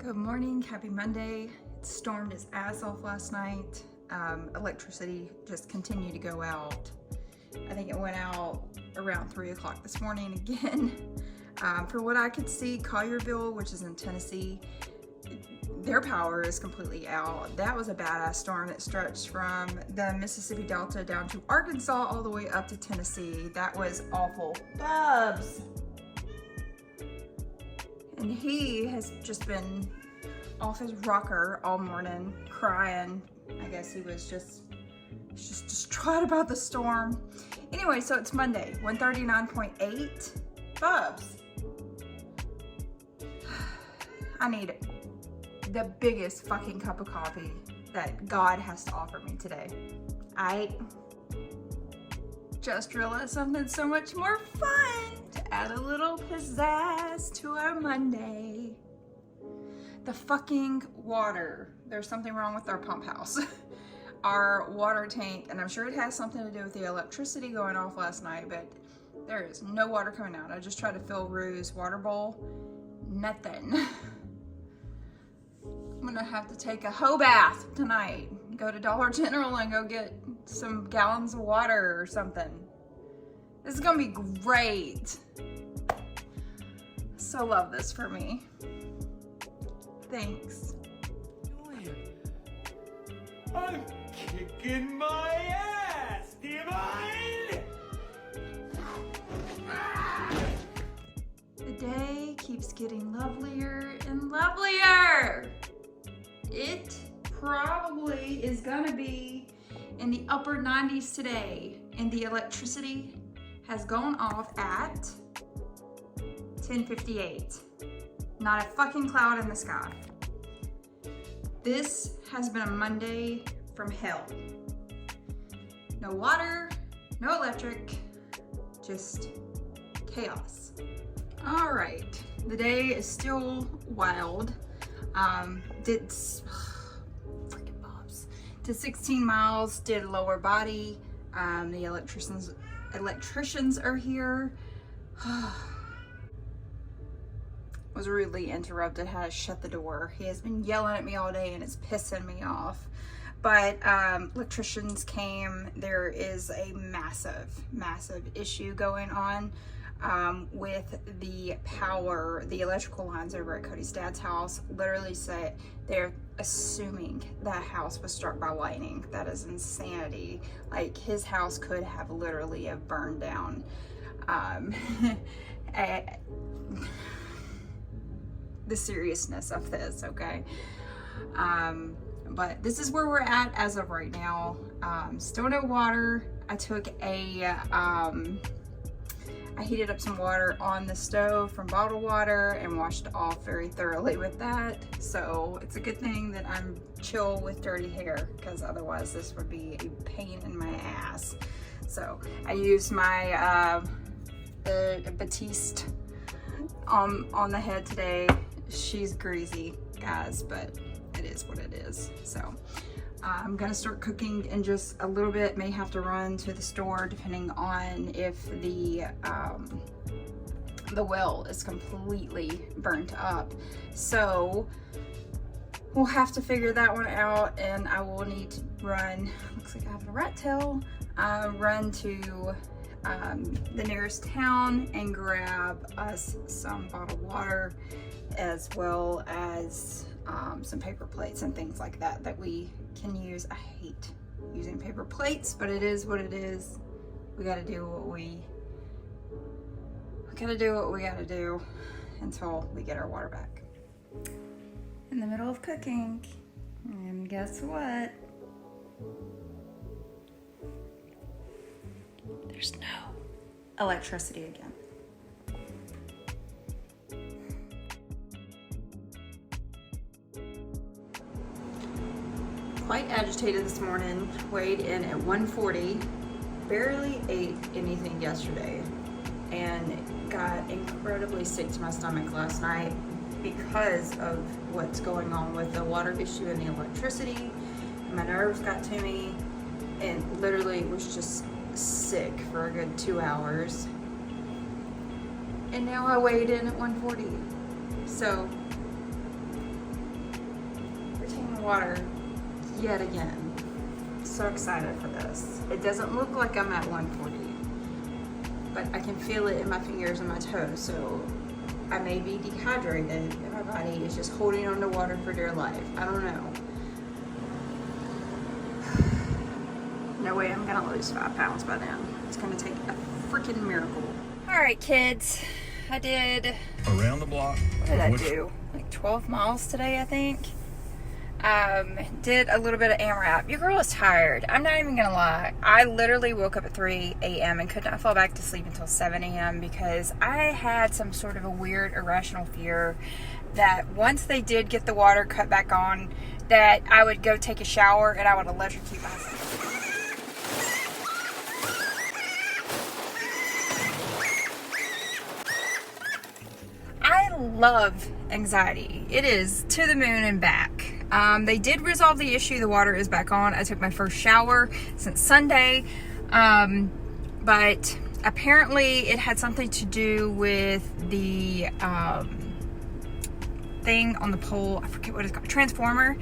Good morning, happy Monday. It stormed its ass off last night. Electricity just continued to go out. I think it went out around 3 o'clock this morning again. For what I could see, Collierville, which is in Tennessee, their power is completely out. That was a badass storm that stretched from the Mississippi Delta down to Arkansas all the way up to Tennessee. That was awful. Bubs! And he has just been off his rocker all morning, crying. I guess he was just distraught about the storm. Anyway, so it's Monday, 139.8. Bubs, I need the biggest fucking cup of coffee that God has to offer me today. I just realized something so much more fun to add a little pizzazz to our Monday. The fucking water. There's something wrong with our pump house. Our water tank, and I'm sure it has something to do with the electricity going off last night, but there is no water coming out. I just tried to fill Rue's water bowl. Nothing. I'm gonna have to take a hoe bath tonight. Go to Dollar General and go get some gallons of water or something. This is gonna be great. So love this for me. Thanks. I'm kicking my ass, divine! The day keeps getting lovelier and lovelier. It probably is gonna be in the upper 90s today, and the electricity has gone off at 10:58. Not a fucking cloud in the sky. This has been a Monday from hell. No water, no electric, just chaos. All right, the day is still wild. Freaking Bobs. Did 16 miles, did lower body. The electricians are here. Was rudely interrupted, had to shut the door. He has been yelling at me all day and it's pissing me off. But electricians came. There is a massive issue going on with the power. The electrical lines over at Cody's dad's house literally said they're assuming that house was struck by lightning. That is insanity. Like, his house could have literally have burned down. The seriousness of this, okay? But this is where we're at as of right now. Still no water. I took I heated up some water on the stove from bottled water and washed off very thoroughly with that. So it's a good thing that I'm chill with dirty hair, because otherwise this would be a pain in my ass. So I used my Batiste on the head today. She's greasy, guys, but it is what it is. So I'm gonna start cooking in just a little bit. May have to run to the store depending on if the well is completely burnt up. So we'll have to figure that one out, and I will need to run. Looks like I have a rat tail. Run to the nearest town and grab us some bottled water, as well as some paper plates and things like that that we can use. I hate using paper plates, but it is what it is. We gotta do what we gotta do until we get our water back. In the middle of cooking, and guess what? There's no electricity again. Quite agitated this morning, weighed in at 140, barely ate anything yesterday, and got incredibly sick to my stomach last night because of what's going on with the water issue and the electricity. My nerves got to me and literally was just sick for a good 2 hours. And now I weighed in at 140. So water yet again. So excited for this. It doesn't look like I'm at 140, but I can feel it in my fingers and my toes, so I may be dehydrated and my body is just holding on to water for dear life. I don't know. No way I'm gonna lose 5 pounds by then. It's gonna take a freaking miracle. All right, kids, I did Around the block. what did I do? Like 12 miles today, I think. Did a little bit of AMRAP. Your girl is tired. I'm not even gonna lie. I literally woke up at 3 a.m. and could not fall back to sleep until 7 a.m. because I had some sort of a weird irrational fear that once they did get the water cut back on, that I would go take a shower and I would electrocute myself. I love anxiety. It is to the moon and back. They did resolve the issue. The water is back on. I took my first shower since Sunday. But apparently it had something to do with the thing on the pole. I forget what it's called. Transformer.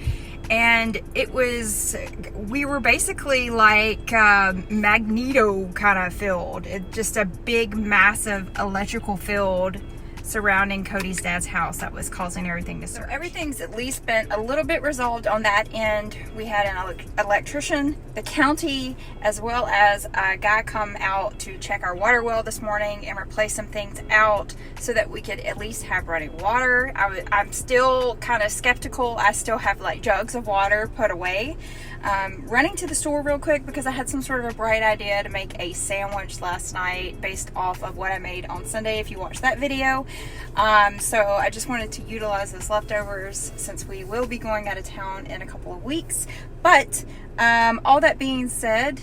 And it was, we were basically like magneto kind of field. Just a big, massive electrical field surrounding Cody's dad's house that was causing everything to surge. So everything's at least been a little bit resolved on that end. We had an electrician, the county, as well as a guy come out to check our water well this morning and replace some things out so that we could at least have running water. I'm still kind of skeptical. I still have like jugs of water put away. Running to the store real quick because I had some sort of a bright idea to make a sandwich last night based off of what I made on Sunday, if you watched that video. So I just wanted to utilize those leftovers since we will be going out of town in a couple of weeks. But all that being said,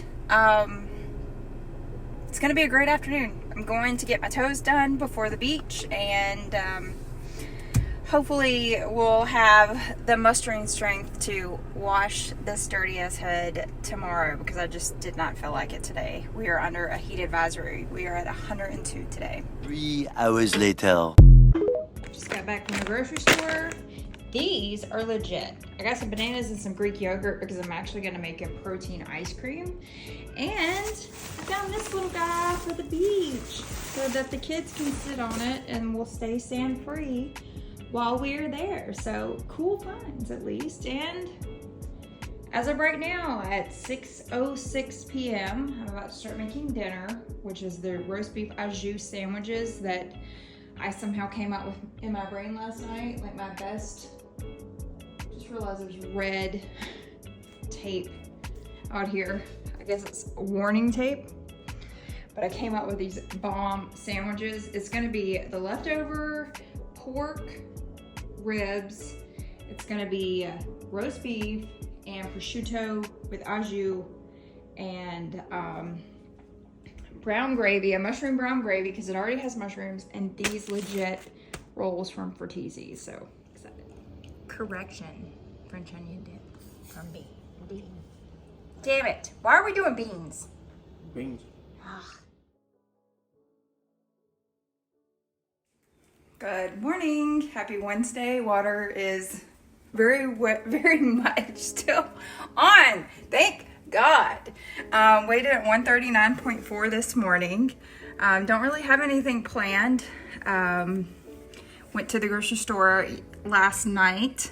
it's going to be a great afternoon. I'm going to get my toes done before the beach, and hopefully we'll have the mustering strength to wash this dirty ass head tomorrow because I just did not feel like it today. We are under a heat advisory. We are at 102 today. 3 hours later. Just got back from the grocery store. These are legit. I got some bananas and some Greek yogurt because I'm actually gonna make a protein ice cream. And I found this little guy for the beach so that the kids can sit on it and we'll stay sand free while we're there. So cool finds at least. And as of right now at 6:06 p.m. I'm about to start making dinner, which is the roast beef au jus sandwiches that I somehow came up with in my brain last night. Like my best, just realized there's red tape out here. I guess it's warning tape. But I came up with these bomb sandwiches. It's gonna be the leftover pork ribs. It's gonna be roast beef and prosciutto with au jus and brown gravy, a mushroom brown gravy because it already has mushrooms, and these legit rolls from Fortizzi. So excited. Correction, French onion dip from me. Damn it! Why are we doing beans? Beans. Good morning. Happy Wednesday. Water is very wet, very much still on. Thank God. Weighed in at 139.4 this morning. Don't really have anything planned. Went to the grocery store last night,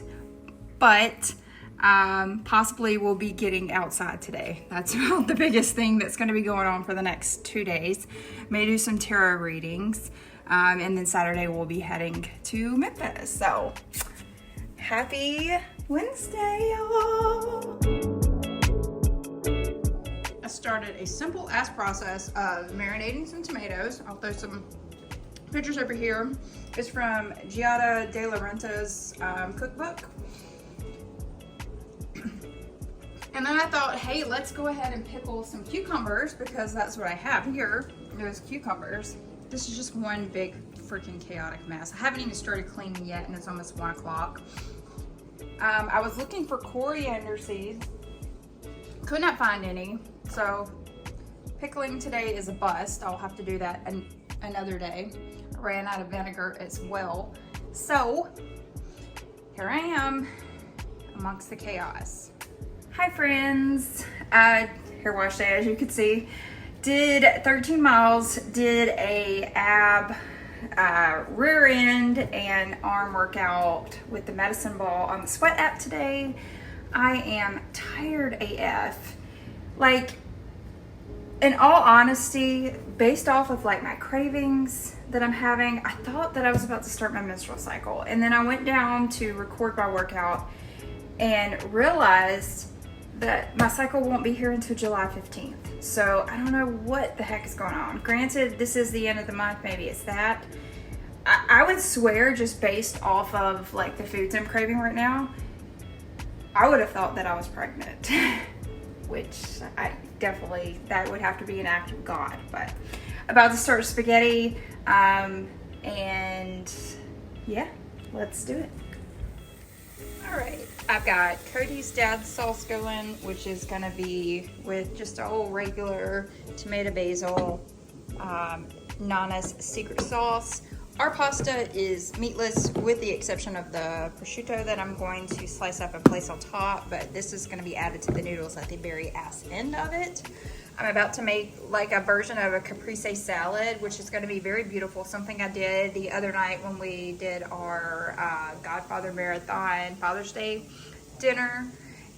but possibly we'll be getting outside today. That's about the biggest thing that's going to be going on for the next 2 days. May do some tarot readings. And then Saturday we'll be heading to Memphis. So happy Wednesday, y'all. I started a simple ass process of marinating some tomatoes. I'll throw some pictures over here. It's from Giada De La Renta's cookbook. And then I thought, hey, let's go ahead and pickle some cucumbers because that's what I have here. There's cucumbers. This is just one big freaking chaotic mess. I haven't even started cleaning yet and it's almost 1 o'clock. I was looking for coriander seeds. Could not find any. So pickling today is a bust. I'll have to do that another day. I ran out of vinegar as well. So here I am. amongst the chaos. Hi friends, hair wash day as you can see. Did 13 miles, did a ab, rear end and arm workout with the medicine ball on the Sweat app today. I am tired AF. Like, in all honesty, based off of like my cravings that I'm having, I thought that I was about to start my menstrual cycle. And then I went down to record my workout and realized that my cycle won't be here until July 15th. So I don't know what the heck is going on. Granted, this is the end of the month, maybe it's that. I would swear, just based off of like the foods I'm craving right now, I would have thought that I was pregnant. Which I definitely, that would have to be an act of God. But about to start spaghetti, and yeah, let's do it. All right, I've got Cody's dad's sauce going, which is gonna be with just a whole regular tomato basil, Nana's secret sauce. Our pasta is meatless with the exception of the prosciutto that I'm going to slice up and place on top, but this is going to be added to the noodles at the very ass end of it. I'm about to make like a version of a caprese salad, which is going to be very beautiful. Something I did the other night when we did our Godfather Marathon Father's Day dinner,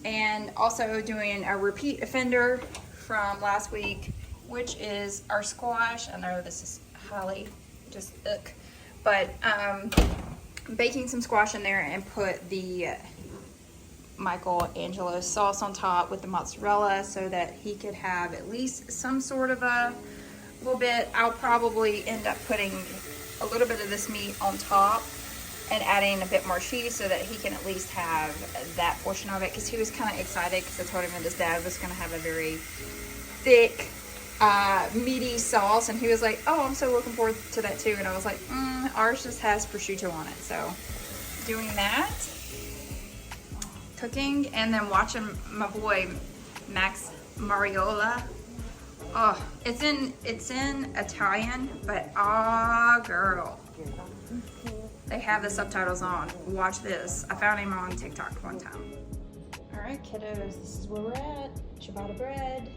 and also doing a repeat offender from last week, which is our squash. I know this is highly just ugh. But baking some squash in there and put the Michelangelo sauce on top with the mozzarella so that he could have at least some sort of a little bit. I'll probably end up putting a little bit of this meat on top and adding a bit more cheese so that he can at least have that portion of it, because he was kind of excited because I told him that his dad was going to have a very thick meaty sauce, and he was like, oh, I'm so looking forward to that too. And I was like, ours just has prosciutto on it. So doing that, cooking, and then watching my boy Max Mariola. Oh, it's in Italian, but girl, they have the subtitles on. Watch this. I found him on TikTok one time. All right, kiddos, this is where we're at. Ciabatta bread.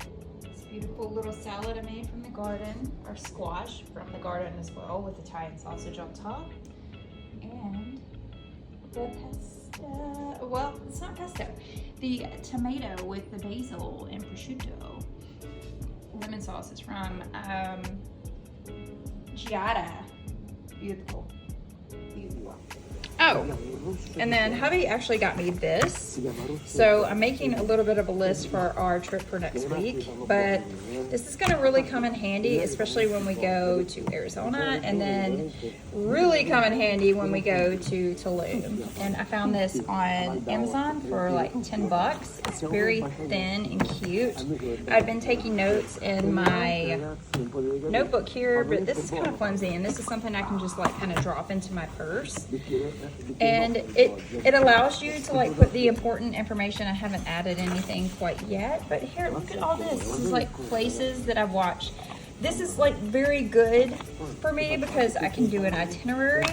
Beautiful little salad I made from the garden, or squash from the garden as well, with Italian sausage on top, and the pesto. Well, it's not pesto. The tomato with the basil and prosciutto. Lemon sauce is from Giada. Beautiful. Beautiful. Oh, and then hubby actually got me this. So I'm making a little bit of a list for our trip for next week, but this is gonna really come in handy, especially when we go to Arizona, and then really come in handy when we go to Tulum. And I found this on Amazon for like 10 bucks. It's very thin and cute. I've been taking notes in my notebook here, but this is kind of flimsy, and this is something I can just like kind of drop into my purse. And it allows you to like put the important information. I haven't added anything quite yet, but here, look at all this. This is like places that I've watched. This is like very good for me because I can do an itinerary,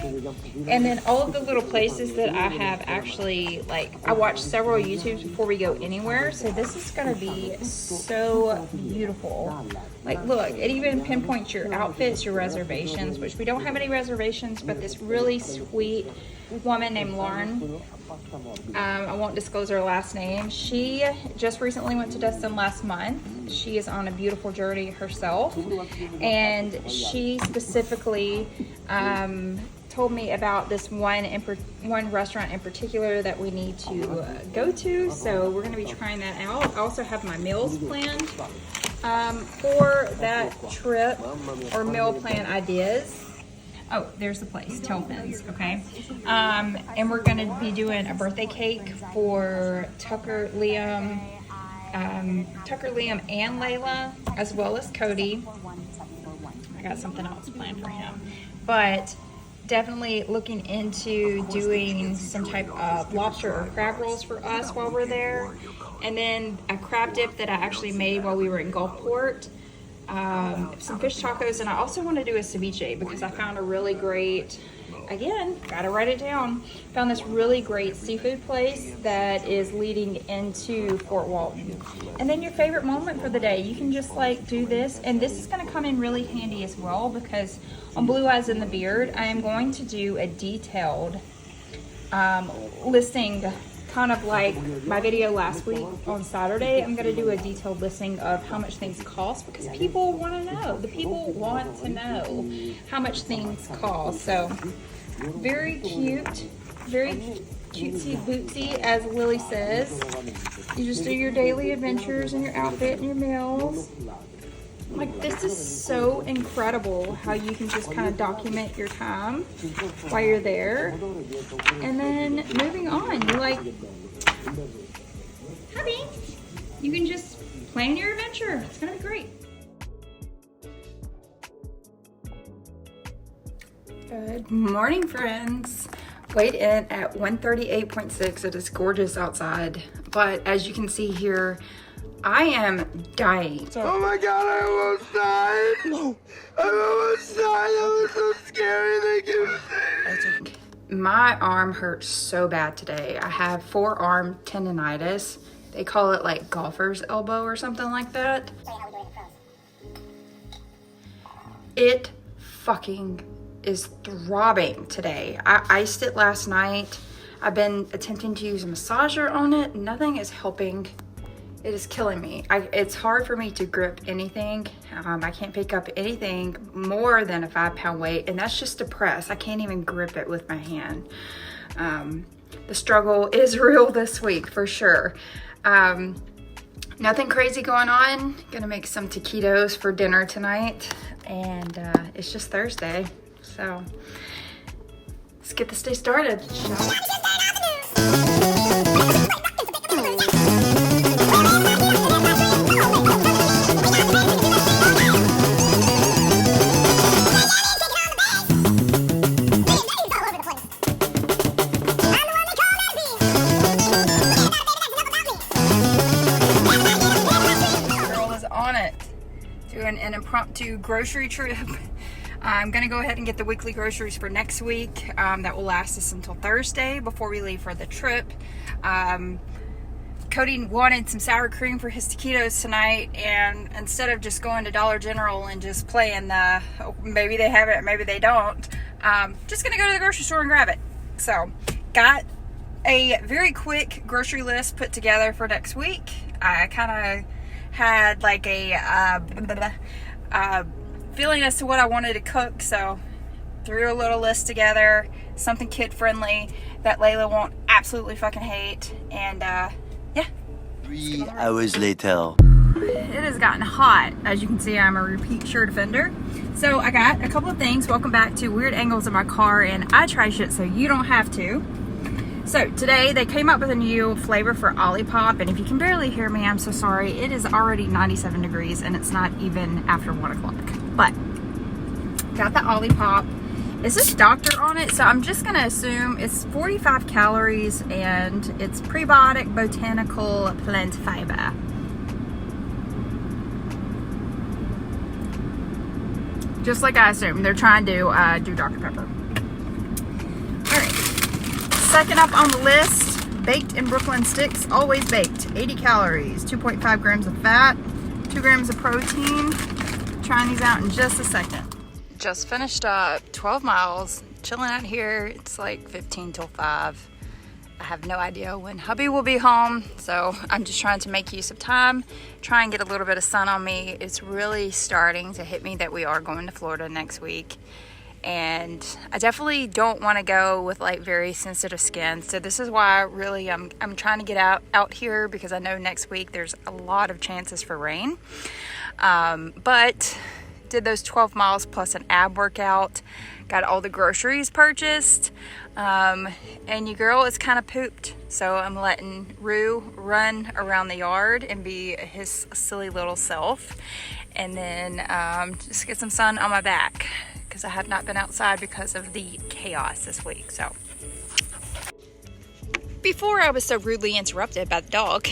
and then all of the little places that I have actually, like, I watch several YouTubes before we go anywhere, so this is gonna be so beautiful. Like, look, it even pinpoints your outfits, your reservations, which we don't have any reservations, but this really sweet woman named Lauren, I won't disclose her last name. She just recently went to Destin last month. She is on a beautiful journey herself, and she specifically told me about this one restaurant in particular that we need to go to. So we're going to be trying that out. I also have my meals planned for that trip, or meal plan ideas. Oh, there's the place, Telfin's, okay? And we're gonna be doing a birthday cake for Tucker, Liam, and Layla, as well as Cody. I got something else planned for him. But definitely looking into doing some type of lobster or crab rolls for us while we're there. And then a crab dip that I actually made while we were in Gulfport. Some fish tacos, and I also want to do a ceviche because I found a really great again, gotta write it down. Found this really great seafood place that is leading into Fort Walton. And then your favorite moment for the day, you can just like do this. And this is gonna come in really handy as well, because on Blue Eyes in the Beard, I am going to do a detailed listing, kind of like my video last week on Saturday. I'm gonna do a detailed listing of how much things cost, because people want to know. The people want to know how much things cost. So very cute, very cutesy bootsy, as Lily says. You just do your daily adventures and your outfit and your meals. Like, this is so incredible how you can just kind of document your time while you're there. And then moving on, you're like, hubby, you can just plan your adventure. It's gonna be great. Good morning, friends. Weighed in at 138.6. It is gorgeous outside, but as you can see here, I am dying. Oh my god, I almost died. No. I almost died. That was so scary. Thank you. My arm hurts so bad today. I have forearm tendonitis. They call it like golfer's elbow or something like that. It fucking is throbbing today. I iced it last night. I've been attempting to use a massager on it. Nothing is helping. It is killing me. It's hard for me to grip anything. I can't pick up anything more than a 5-pound weight, and that's just a press. I can't even grip it with my hand. The struggle is real this week for sure. Nothing crazy going on. Gonna make some taquitos for dinner tonight, and it's just Thursday, so let's get this day started. An impromptu grocery trip. I'm gonna go ahead and get the weekly groceries for next week. That will last us until Thursday before we leave for the trip. Cody wanted some sour cream for his taquitos tonight, and instead of just going to Dollar General and just playing the maybe they have it, maybe they don't, just gonna go to the grocery store and grab it. So got a very quick grocery list put together for next week. I kind of had like a feeling as to what I wanted to cook, so threw a little list together, something kid friendly that Layla won't absolutely fucking hate, and yeah. 3 hours later. It has gotten hot. As you can see, I'm a repeat shirt offender. So I got a couple of things. Welcome back to Weird Angles in My Car, and I try shit so you don't have to. So today they came up with a new flavor for Olipop, and if you can barely hear me, I'm so sorry. It is already 97 degrees and it's not even after 1 o'clock. But got the Olipop. It says doctor on it, so I'm just gonna assume it's 45 calories and it's prebiotic botanical plant fiber. Just like I assumed, they're trying to do Dr. Pepper. Second up on the list, baked in Brooklyn sticks, always baked. 80 calories, 2.5 grams of fat, 2 grams of protein. Trying these out in just a second. Just finished up 12 miles, chilling out here. It's like 15 till 5. I have no idea when hubby will be home, so I'm just trying to make use of time, try and get a little bit of sun on me. It's really starting to hit me that we are going to Florida next week. And I definitely don't want to go with like very sensitive skin, so this is why really I'm trying to get out here, because I know next week there's a lot of chances for rain. But did those 12 miles plus an ab workout, got all the groceries purchased, and your girl is kind of pooped, so I'm letting Rue run around the yard and be his silly little self, and then just get some sun on my back, because I have not been outside because of the chaos this week. So before I was so rudely interrupted by the dog,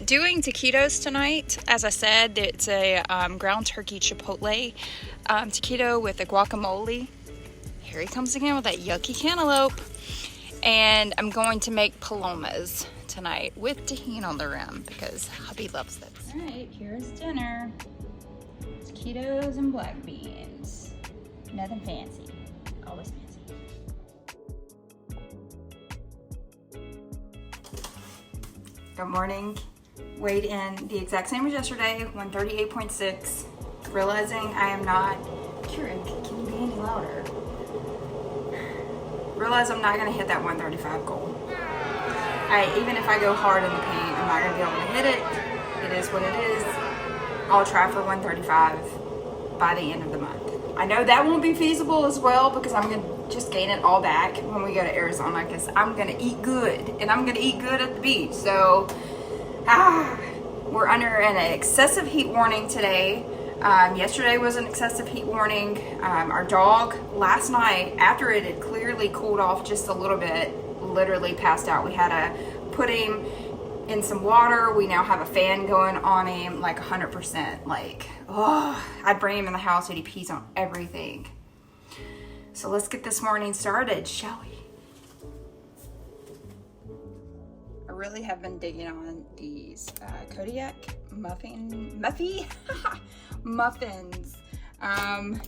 doing taquitos tonight. As I said, it's a ground turkey chipotle taquito with a guacamole. Here he comes again with that yucky cantaloupe. And I'm going to make palomas tonight with tahini on the rim because hubby loves this. All right, here's dinner. It's Cheetos and black beans. Nothing fancy, always fancy. Good morning. Weighed in the exact same as yesterday, 138.6. Realizing I am not, Keurig, can you be any louder? Realize I'm not gonna hit that 135 goal. Even if I go hard in the paint, I'm not gonna be able to hit it. It is what it is. I'll try for 135 by the end of the month. I know that won't be feasible as well because I'm gonna just gain it all back when we go to Arizona because I'm gonna eat good and I'm gonna eat good at the beach. So, we're under an excessive heat warning today. Yesterday was an excessive heat warning. Our dog last night, after it had clearly cooled off just a little bit, literally passed out. We had to put him in some water. We now have a fan going on him like 100%. Like, oh, I'd bring him in the house and he pees on everything. So let's get this morning started, shall we? I really have been digging on these Kodiak muffins.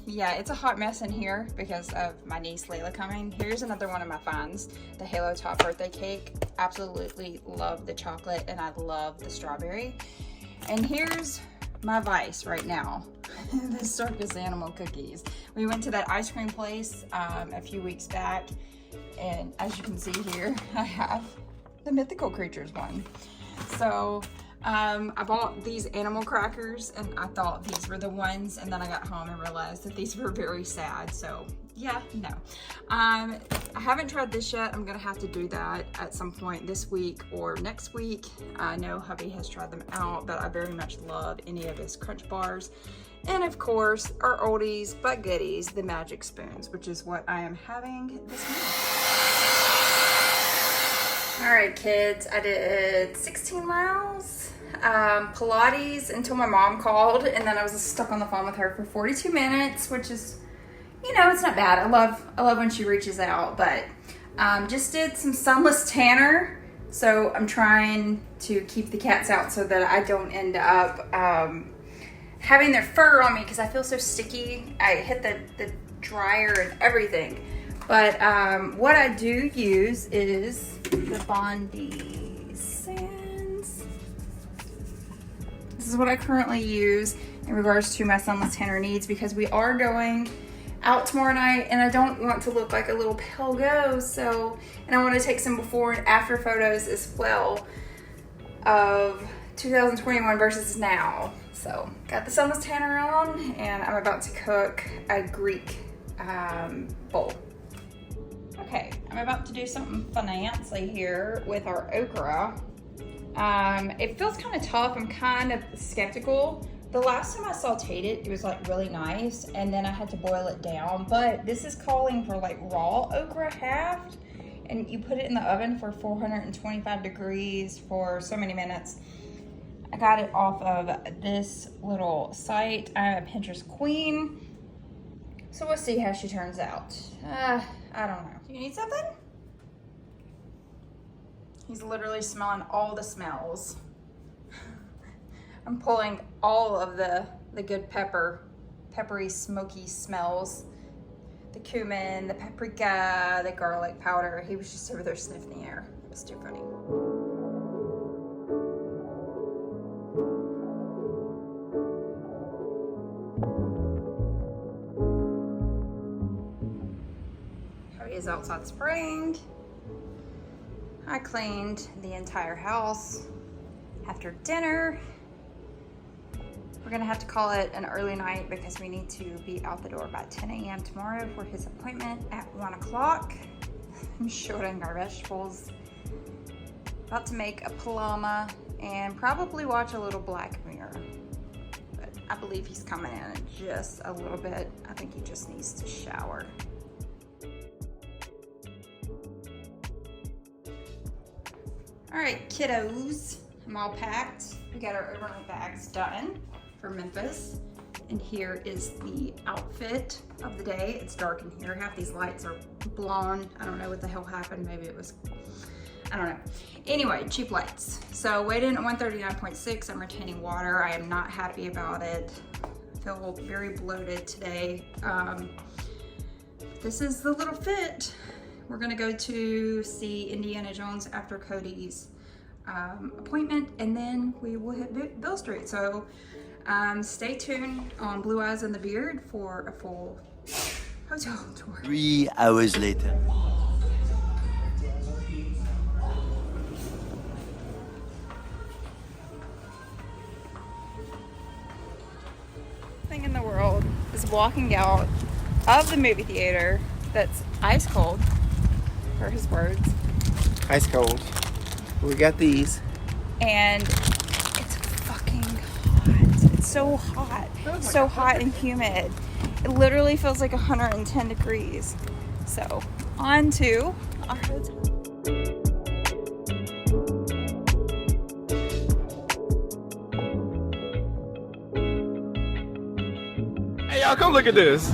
Yeah, it's a hot mess in here because of my niece Layla coming. Here's another one of my finds, the Halo Top birthday cake. Absolutely love the chocolate and I love the strawberry. And here's my vice right now, the circus animal cookies. We went to that ice cream place a few weeks back, and as you can see here, I have the mythical creatures one. So I bought these animal crackers and I thought these were the ones, and then I got home and realized that these were very sad. So yeah, no. I haven't tried this yet. I'm gonna have to do that at some point this week or next week. I know hubby has tried them out, but I very much love any of his crunch bars. And of course, our oldies but goodies, the magic spoons, which is what I am having this morning. All right, kids, I did 16 miles, Pilates until my mom called, and then I was stuck on the phone with her for 42 minutes, which is, you know, it's not bad. I love when she reaches out, but just did some sunless tanner. So I'm trying to keep the cats out so that I don't end up having their fur on me because I feel so sticky. I hit the dryer and everything. But what I do use is the Bondi Sands. This is what I currently use in regards to my sunless tanner needs because we are going out tomorrow night and I don't want to look like a little pale ghost. So, and I want to take some before and after photos as well of 2021 versus now. So, got the sunless tanner on and I'm about to cook a Greek bowl. Okay, I'm about to do something fancy here with our okra. It feels kind of tough. I'm kind of skeptical. The last time I sauteed it, it was like really nice, and then I had to boil it down. But this is calling for like raw okra halved, and you put it in the oven for 425 degrees for so many minutes. I got it off of this little site. I'm a Pinterest queen. So we'll see how she turns out. I don't know. Do you need something? He's literally smelling all the smells. I'm pulling all of the good peppery, smoky smells. The cumin, the paprika, the garlic powder. He was just over there sniffing the air. It was too funny. Is outside spraying. I cleaned the entire house after dinner. We're gonna have to call it an early night because we need to be out the door by 10 a.m. tomorrow for his appointment at 1 o'clock. I'm shorting our vegetables. About to make a paloma and probably watch a little Black Mirror. But I believe he's coming in just a little bit. I think he just needs to shower. All right, kiddos, I'm all packed. We got our overnight bags done for Memphis. And here is the outfit of the day. It's dark in here. Half these lights are blown. I don't know what the hell happened. Maybe it was, I don't know. Anyway, cheap lights. So weighed in at 139.6. I'm retaining water. I am not happy about it. I feel very bloated today. This is the little fit. We're gonna go to see Indiana Jones after Cody's appointment, and then we will hit Bill Street. So stay tuned on Blue Eyes and the Beard for a full hotel tour. 3 hours later. Thing in the world is walking out of the movie theater that's ice cold, for his words. Ice cold. We got these. And it's fucking hot. It's so hot. So hot and humid. It literally feels like 110 degrees. So, on to our hotel. Hey, y'all, come look at this.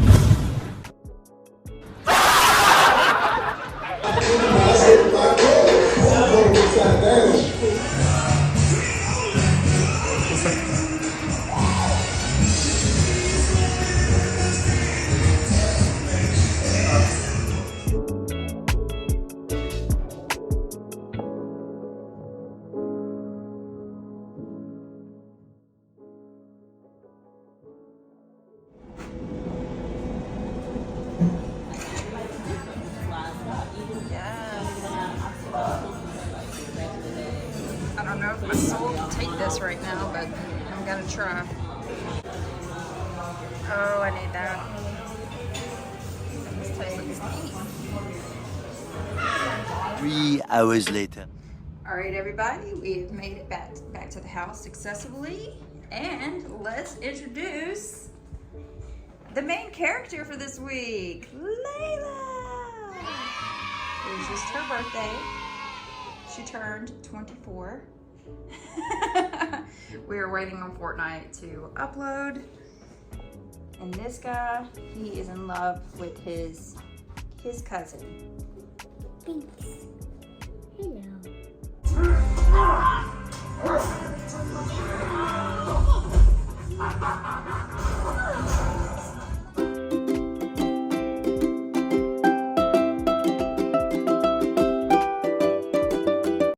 I don't know if my soul can take this right now, but I'm gonna try. Oh, I need that. This place looks neat. 3 hours later. All right, everybody, we've made it back to the house successfully, and let's introduce the main character for this week, Layla. It was just her birthday. She turned 24. We are waiting on Fortnite to upload. And this guy, he is in love with his cousin. Thanks. Hello.